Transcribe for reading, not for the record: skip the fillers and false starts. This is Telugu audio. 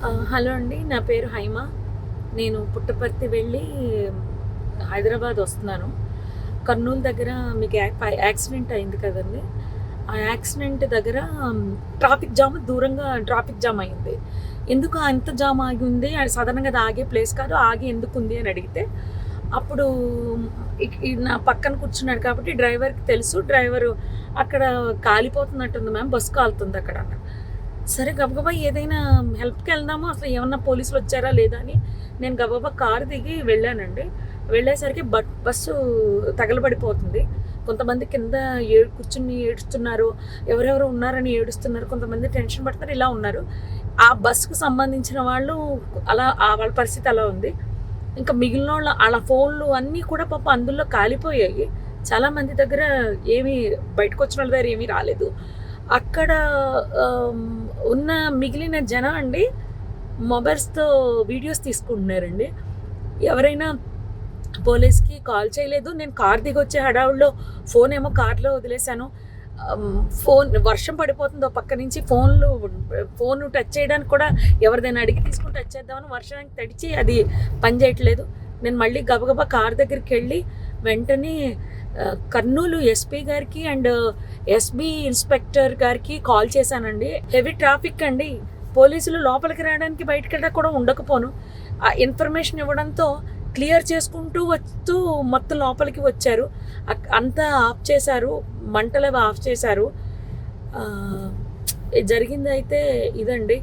హలో అండి. నా పేరు హైమ. నేను పుట్టపర్తి వెళ్ళి హైదరాబాద్ వస్తున్నాను. కర్నూలు దగ్గర మీకు యాక్సిడెంట్ అయింది కదండీ! ఆ యాక్సిడెంట్ దగ్గర దూరంగా ట్రాఫిక్ జామ్ అయింది. ఎందుకు అంత జామ్ ఆగి ఉంది? అది సాధారణంగా అది ఆగే ప్లేస్ కాదు. ఆగి ఎందుకుంది అని అడిగితే, అప్పుడు నా పక్కన కూర్చున్నాడు కాబట్టి డ్రైవర్‌కి తెలుసు. డ్రైవరు అక్కడ కాలిపోతున్నట్టుంది మ్యామ్, బస్సు కాలుతుందక్కడ అన్నారు. సరే గబగబా ఏదైనా హెల్ప్‌కి వెళ్దాము. అసలు ఏమన్నా పోలీసులు వచ్చారా లేదా అని నేను గబగబా కారు దిగి వెళ్ళానండి. వెళ్ళేసరికి బస్సు తగలబడిపోతుంది. కొంతమంది కింద కూర్చుని ఏడుస్తున్నారు. ఎవరెవరో ఉన్నారని ఏడుస్తున్నారు. కొంతమంది టెన్షన్ పడుతున్నారు. ఇలా ఉన్నారు. ఆ బస్సుకు సంబంధించిన వాళ్ళు వాళ్ళ పరిస్థితి అలా ఉంది. ఇంకా మిగిలినోళ్ళ ఆళ్ళ ఫోన్లు అన్నీ కూడా పాపం అందులో కాలిపోయాయి. చాలామంది దగ్గర ఏమీ బయటకొచ్చినోళ్ళ దగ్గర ఏమీ రాలేదు. అక్కడ ఆహ్, ఉన్న మిగిలిన జనం అండి మొబైల్స్‌తో వీడియోస్ తీసుకుంటున్నారండి. ఎవరైనా పోలీస్‌కి కాల్ చేయలేదు. నేను కారు దిగొచ్చే హడావుడిలో ఫోనేమో కార్‌లో వదిలేసాను. వర్షం పడిపోతుంది ఓ పక్క నుంచి. ఫోను టచ్ చేయడానికి కూడా ఎవరిదైనా అడిగి తీసుకొని టచ్ చేద్దామని వర్షానికి తడిచి అది పని చేయట్లేదు. నేను మళ్ళీ గబగబా కారు దగ్గరికెళ్ళి వెంటనే కర్నూలు ఎస్పీ గారికి అండ్ ఎస్బీ ఇన్స్పెక్టర్ గారికి కాల్ చేశానండి. హెవీ ట్రాఫిక్ అండి. పోలీసులు లోపలికి రావడానికి బయటికి కూడా ఉండకపోను. ఆ ఇన్ఫర్మేషన్ ఇవ్వడంతో క్లియర్ చేసుకుంటూ వస్తూ మొత్తం లోపలికి వచ్చారు. అంతా ఆఫ్ చేశారు. మంటలవి ఆఫ్ చేశారు. జరిగిందైతే ఇదండి.